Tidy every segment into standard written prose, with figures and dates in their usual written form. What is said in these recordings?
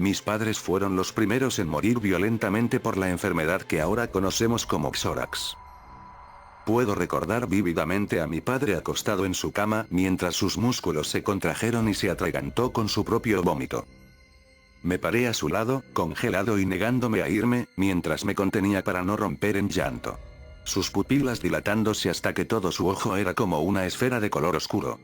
Mis padres fueron los primeros en morir violentamente por la enfermedad que ahora conocemos como Xórax. Puedo recordar vívidamente a mi padre acostado en su cama mientras sus músculos se contrajeron y se atragantó con su propio vómito. Me paré a su lado, congelado y negándome a irme, mientras me contenía para no romper en llanto. Sus pupilas dilatándose hasta que todo su ojo era como una esfera de color oscuro.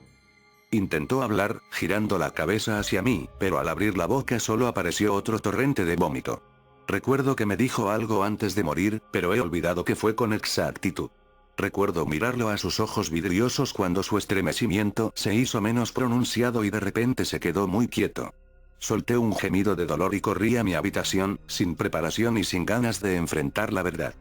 Intentó hablar, girando la cabeza hacia mí, pero al abrir la boca solo apareció otro torrente de vómito. Recuerdo que me dijo algo antes de morir, pero he olvidado qué fue con exactitud. Recuerdo mirarlo a sus ojos vidriosos cuando su estremecimiento se hizo menos pronunciado y de repente se quedó muy quieto. Solté un gemido de dolor y corrí a mi habitación, sin preparación y sin ganas de enfrentar la verdad.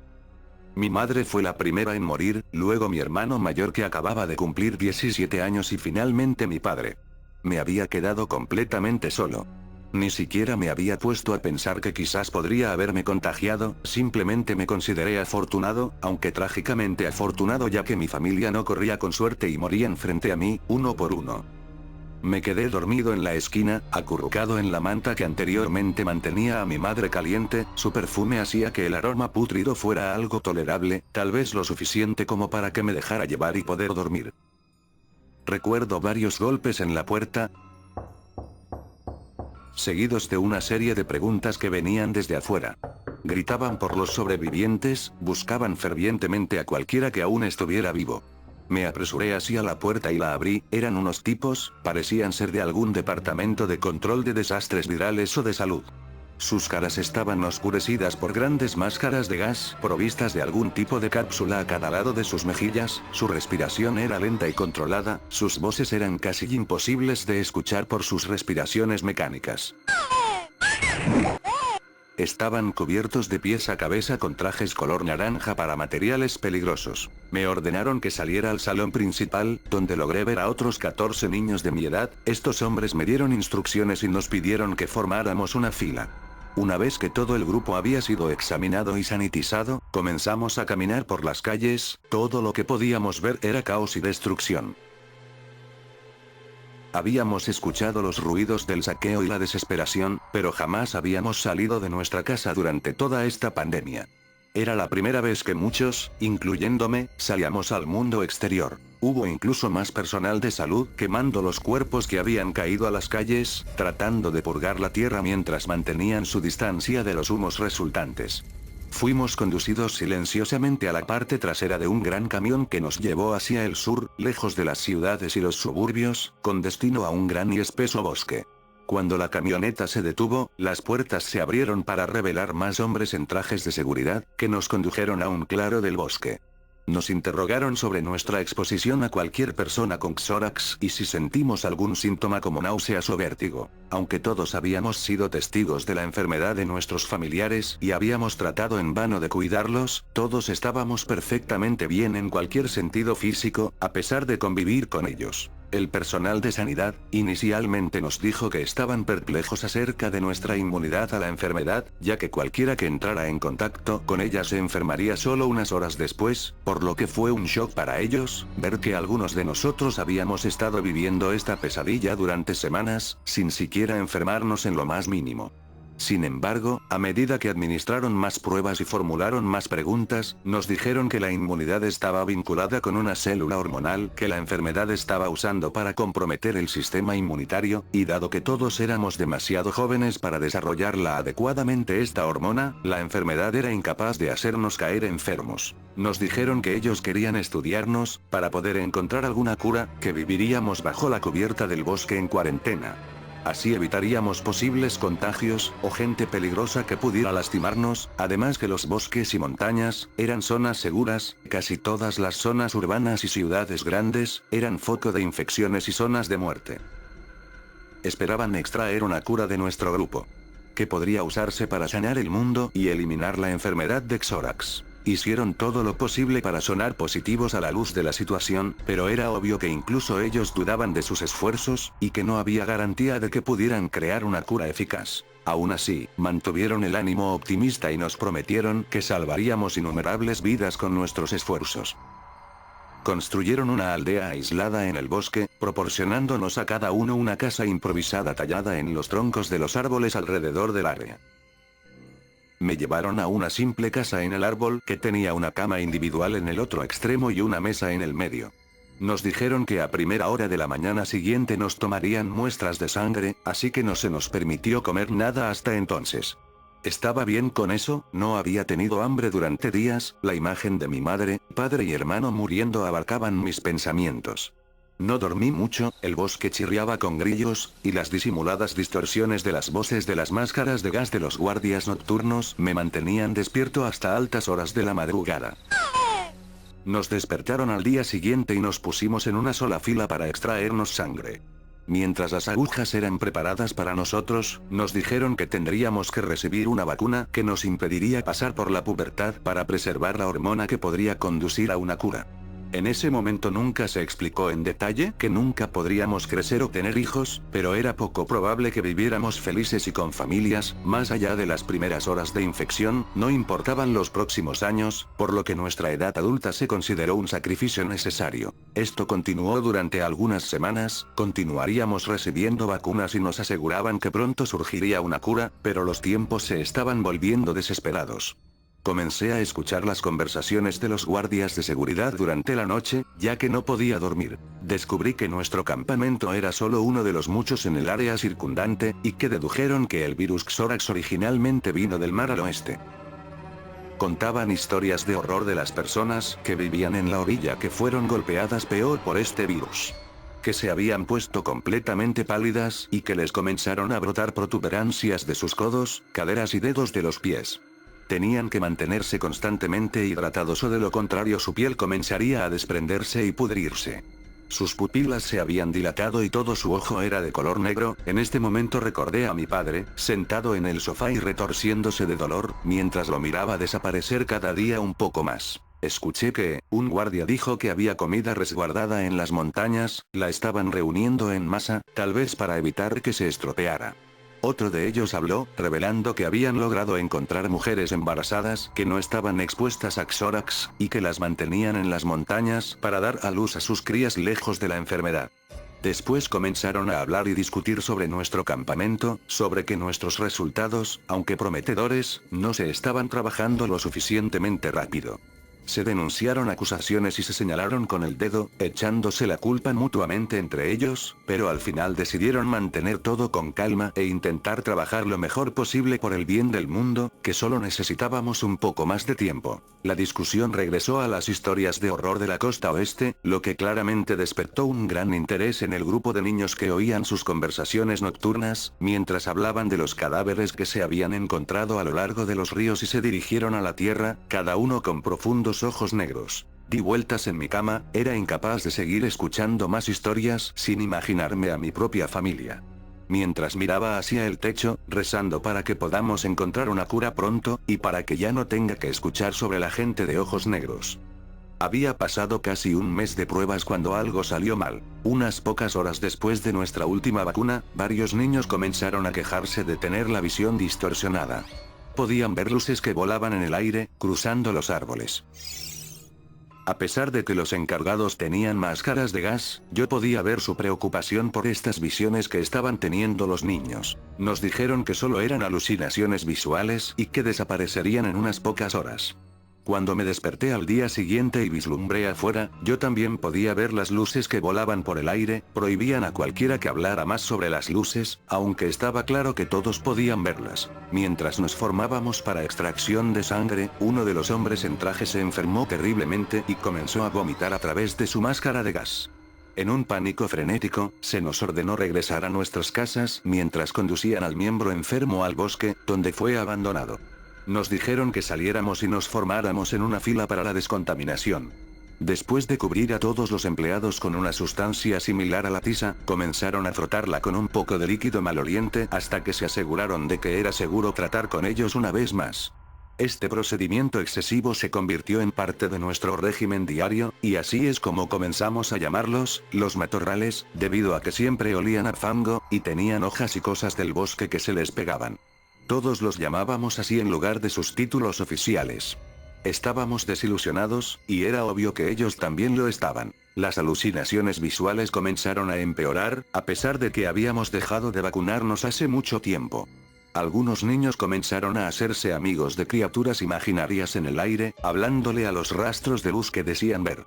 Mi madre fue la primera en morir, luego mi hermano mayor que acababa de cumplir 17 años y finalmente mi padre. Me había quedado completamente solo. Ni siquiera me había puesto a pensar que quizás podría haberme contagiado, simplemente me consideré afortunado, aunque trágicamente afortunado ya que mi familia no corría con suerte y morían frente a mí, uno por uno. Me quedé dormido en la esquina, acurrucado en la manta que anteriormente mantenía a mi madre caliente, su perfume hacía que el aroma pútrido fuera algo tolerable, tal vez lo suficiente como para que me dejara llevar y poder dormir. Recuerdo varios golpes en la puerta, seguidos de una serie de preguntas que venían desde afuera. Gritaban por los sobrevivientes, buscaban fervientemente a cualquiera que aún estuviera vivo. Me apresuré hacia la puerta y la abrí, eran unos tipos, parecían ser de algún departamento de control de desastres virales o de salud. Sus caras estaban oscurecidas por grandes máscaras de gas, provistas de algún tipo de cápsula a cada lado de sus mejillas, su respiración era lenta y controlada, sus voces eran casi imposibles de escuchar por sus respiraciones mecánicas. Estaban cubiertos de pies a cabeza con trajes color naranja para materiales peligrosos. Me ordenaron que saliera al salón principal, donde logré ver a otros 14 niños de mi edad. Estos hombres me dieron instrucciones y nos pidieron que formáramos una fila. Una vez que todo el grupo había sido examinado y sanitizado, comenzamos a caminar por las calles, todo lo que podíamos ver era caos y destrucción. Habíamos escuchado los ruidos del saqueo y la desesperación, pero jamás habíamos salido de nuestra casa durante toda esta pandemia. Era la primera vez que muchos, incluyéndome, salíamos al mundo exterior. Hubo incluso más personal de salud quemando los cuerpos que habían caído a las calles, tratando de purgar la tierra mientras mantenían su distancia de los humos resultantes. Fuimos conducidos silenciosamente a la parte trasera de un gran camión que nos llevó hacia el sur, lejos de las ciudades y los suburbios, con destino a un gran y espeso bosque. Cuando la camioneta se detuvo, las puertas se abrieron para revelar más hombres en trajes de seguridad, que nos condujeron a un claro del bosque. Nos interrogaron sobre nuestra exposición a cualquier persona con Xórax y si sentimos algún síntoma como náuseas o vértigo. Aunque todos habíamos sido testigos de la enfermedad de nuestros familiares y habíamos tratado en vano de cuidarlos, todos estábamos perfectamente bien en cualquier sentido físico, a pesar de convivir con ellos. El personal de sanidad, inicialmente nos dijo que estaban perplejos acerca de nuestra inmunidad a la enfermedad, ya que cualquiera que entrara en contacto con ella se enfermaría solo unas horas después, por lo que fue un shock para ellos, ver que algunos de nosotros habíamos estado viviendo esta pesadilla durante semanas, sin siquiera enfermarnos en lo más mínimo. Sin embargo, a medida que administraron más pruebas y formularon más preguntas, nos dijeron que la inmunidad estaba vinculada con una célula hormonal que la enfermedad estaba usando para comprometer el sistema inmunitario, y dado que todos éramos demasiado jóvenes para desarrollarla adecuadamente esta hormona, la enfermedad era incapaz de hacernos caer enfermos. Nos dijeron que ellos querían estudiarnos, para poder encontrar alguna cura, que viviríamos bajo la cubierta del bosque en cuarentena. Así evitaríamos posibles contagios, o gente peligrosa que pudiera lastimarnos, además que los bosques y montañas, eran zonas seguras, casi todas las zonas urbanas y ciudades grandes, eran foco de infecciones y zonas de muerte. Esperaban extraer una cura de nuestro grupo, que podría usarse para sanar el mundo y eliminar la enfermedad de Xórax. Hicieron todo lo posible para sonar positivos a la luz de la situación, pero era obvio que incluso ellos dudaban de sus esfuerzos, y que no había garantía de que pudieran crear una cura eficaz. Aún así, mantuvieron el ánimo optimista y nos prometieron que salvaríamos innumerables vidas con nuestros esfuerzos. Construyeron una aldea aislada en el bosque, proporcionándonos a cada uno una casa improvisada tallada en los troncos de los árboles alrededor del área. Me llevaron a una simple casa en el árbol que tenía una cama individual en el otro extremo y una mesa en el medio. Nos dijeron que a primera hora de la mañana siguiente nos tomarían muestras de sangre, así que no se nos permitió comer nada hasta entonces. Estaba bien con eso, no había tenido hambre durante días, la imagen de mi madre, padre y hermano muriendo abarcaban mis pensamientos. No dormí mucho, el bosque chirriaba con grillos, y las disimuladas distorsiones de las voces de las máscaras de gas de los guardias nocturnos me mantenían despierto hasta altas horas de la madrugada. Nos despertaron al día siguiente y nos pusimos en una sola fila para extraernos sangre. Mientras las agujas eran preparadas para nosotros, nos dijeron que tendríamos que recibir una vacuna que nos impediría pasar por la pubertad para preservar la hormona que podría conducir a una cura. En ese momento nunca se explicó en detalle que nunca podríamos crecer o tener hijos, pero era poco probable que viviéramos felices y con familias, más allá de las primeras horas de infección, no importaban los próximos años, por lo que nuestra edad adulta se consideró un sacrificio necesario. Esto continuó durante algunas semanas, continuaríamos recibiendo vacunas y nos aseguraban que pronto surgiría una cura, pero los tiempos se estaban volviendo desesperados. Comencé a escuchar las conversaciones de los guardias de seguridad durante la noche, ya que no podía dormir. Descubrí que nuestro campamento era solo uno de los muchos en el área circundante, y que dedujeron que el virus Xórax originalmente vino del mar al oeste. Contaban historias de horror de las personas que vivían en la orilla que fueron golpeadas peor por este virus. Que se habían puesto completamente pálidas y que les comenzaron a brotar protuberancias de sus codos, caderas y dedos de los pies. Tenían que mantenerse constantemente hidratados o de lo contrario su piel comenzaría a desprenderse y pudrirse. Sus pupilas se habían dilatado y todo su ojo era de color negro. En este momento recordé a mi padre, sentado en el sofá y retorciéndose de dolor, mientras lo miraba desaparecer cada día un poco más. Escuché que, un guardia dijo que había comida resguardada en las montañas, la estaban reuniendo en masa, tal vez para evitar que se estropeara. Otro de ellos habló, revelando que habían logrado encontrar mujeres embarazadas que no estaban expuestas a Xórax, y que las mantenían en las montañas para dar a luz a sus crías lejos de la enfermedad. Después comenzaron a hablar y discutir sobre nuestro campamento, sobre que nuestros resultados, aunque prometedores, no se estaban trabajando lo suficientemente rápido. Se denunciaron acusaciones y se señalaron con el dedo, echándose la culpa mutuamente entre ellos, pero al final decidieron mantener todo con calma e intentar trabajar lo mejor posible por el bien del mundo, que solo necesitábamos un poco más de tiempo. La discusión regresó a las historias de horror de la costa oeste, lo que claramente despertó un gran interés en el grupo de niños que oían sus conversaciones nocturnas, mientras hablaban de los cadáveres que se habían encontrado a lo largo de los ríos y se dirigieron a la tierra, cada uno con profundos ojos negros. Di vueltas en mi cama, era incapaz de seguir escuchando más historias sin imaginarme a mi propia familia. Mientras miraba hacia el techo, rezando para que podamos encontrar una cura pronto, y para que ya no tenga que escuchar sobre la gente de ojos negros. Había pasado casi un mes de pruebas cuando algo salió mal. Unas pocas horas después de nuestra última vacuna, varios niños comenzaron a quejarse de tener la visión distorsionada. Podían ver luces que volaban en el aire, cruzando los árboles. A pesar de que los encargados tenían máscaras de gas, yo podía ver su preocupación por estas visiones que estaban teniendo los niños. Nos dijeron que solo eran alucinaciones visuales y que desaparecerían en unas pocas horas. Cuando me desperté al día siguiente y vislumbré afuera, yo también podía ver las luces que volaban por el aire, prohibían a cualquiera que hablara más sobre las luces, aunque estaba claro que todos podían verlas. Mientras nos formábamos para extracción de sangre, uno de los hombres en traje se enfermó terriblemente y comenzó a vomitar a través de su máscara de gas. En un pánico frenético, se nos ordenó regresar a nuestras casas mientras conducían al miembro enfermo al bosque, donde fue abandonado. Nos dijeron que saliéramos y nos formáramos en una fila para la descontaminación. Después de cubrir a todos los empleados con una sustancia similar a la tisa, comenzaron a frotarla con un poco de líquido maloliente hasta que se aseguraron de que era seguro tratar con ellos una vez más. Este procedimiento excesivo se convirtió en parte de nuestro régimen diario, y así es como comenzamos a llamarlos, los matorrales, debido a que siempre olían a fango, y tenían hojas y cosas del bosque que se les pegaban. Todos los llamábamos así en lugar de sus títulos oficiales. Estábamos desilusionados, y era obvio que ellos también lo estaban. Las alucinaciones visuales comenzaron a empeorar, a pesar de que habíamos dejado de vacunarnos hace mucho tiempo. Algunos niños comenzaron a hacerse amigos de criaturas imaginarias en el aire, hablándole a los rastros de luz que decían ver.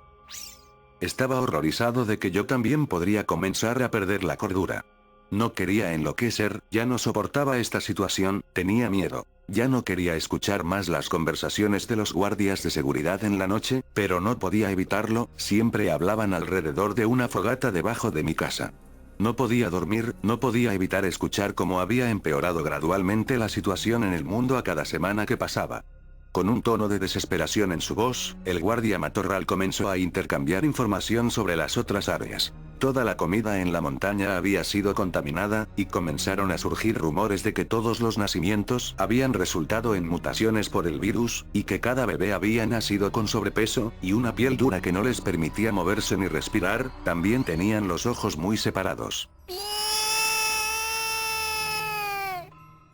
Estaba horrorizado de que yo también podría comenzar a perder la cordura. No quería enloquecer, ya no soportaba esta situación, tenía miedo. Ya no quería escuchar más las conversaciones de los guardias de seguridad en la noche, pero no podía evitarlo, siempre hablaban alrededor de una fogata debajo de mi casa. No podía dormir, no podía evitar escuchar cómo había empeorado gradualmente la situación en el mundo a cada semana que pasaba. Con un tono de desesperación en su voz, el guardia matorral comenzó a intercambiar información sobre las otras áreas. Toda la comida en la montaña había sido contaminada, y comenzaron a surgir rumores de que todos los nacimientos habían resultado en mutaciones por el virus, y que cada bebé había nacido con sobrepeso, y una piel dura que no les permitía moverse ni respirar, también tenían los ojos muy separados.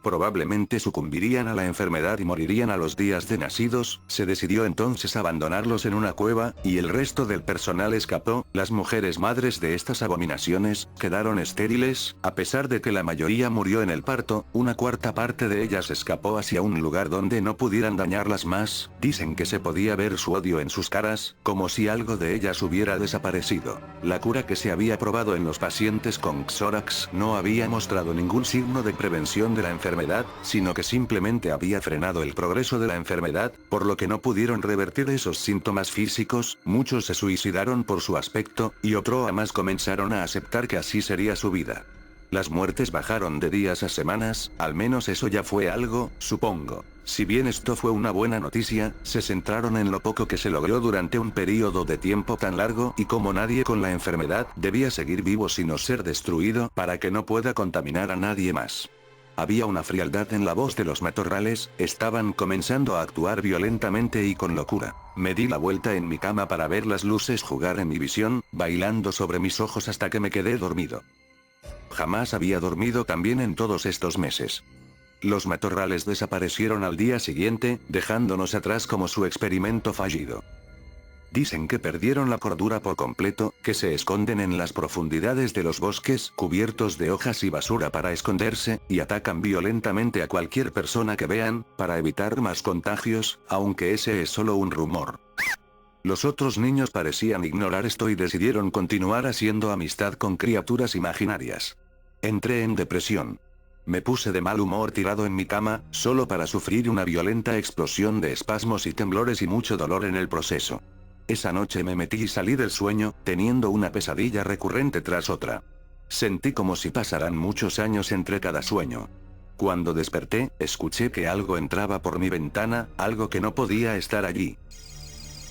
Probablemente sucumbirían a la enfermedad y morirían a los días de nacidos. Se decidió entonces abandonarlos en una cueva, y el resto del personal escapó. Las mujeres madres de estas abominaciones quedaron estériles, a pesar de que la mayoría murió en el parto. Una cuarta parte de ellas escapó hacia un lugar donde no pudieran dañarlas más. Dicen que se podía ver su odio en sus caras, como si algo de ellas hubiera desaparecido. La cura que se había probado en los pacientes con Xórax no había mostrado ningún signo de prevención de la enfermedad, sino que simplemente había frenado el progreso de la enfermedad, por lo que no pudieron revertir esos síntomas físicos. Muchos se suicidaron por su aspecto, y otros más comenzaron a aceptar que así sería su vida. Las muertes bajaron de días a semanas, al menos eso ya fue algo, supongo. Si bien esto fue una buena noticia, se centraron en lo poco que se logró durante un periodo de tiempo tan largo, y como nadie con la enfermedad debía seguir vivo sino ser destruido para que no pueda contaminar a nadie más. Había una frialdad en la voz de los matorrales, estaban comenzando a actuar violentamente y con locura. Me di la vuelta en mi cama para ver las luces jugar en mi visión, bailando sobre mis ojos hasta que me quedé dormido. Jamás había dormido tan bien en todos estos meses. Los matorrales desaparecieron al día siguiente, dejándonos atrás como su experimento fallido. Dicen que perdieron la cordura por completo, que se esconden en las profundidades de los bosques, cubiertos de hojas y basura para esconderse, y atacan violentamente a cualquier persona que vean, para evitar más contagios, aunque ese es solo un rumor. Los otros niños parecían ignorar esto y decidieron continuar haciendo amistad con criaturas imaginarias. Entré en depresión. Me puse de mal humor tirado en mi cama, solo para sufrir una violenta explosión de espasmos y temblores y mucho dolor en el proceso. Esa noche me metí y salí del sueño, teniendo una pesadilla recurrente tras otra. Sentí como si pasaran muchos años entre cada sueño. Cuando desperté, escuché que algo entraba por mi ventana, algo que no podía estar allí.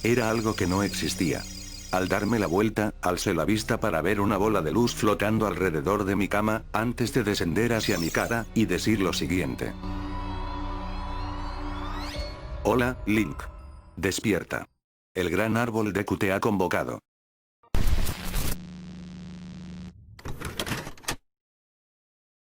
Era algo que no existía. Al darme la vuelta, alcé la vista para ver una bola de luz flotando alrededor de mi cama, antes de descender hacia mi cara, y decir lo siguiente. Hola, Link. Despierta. El gran árbol de Q te ha convocado.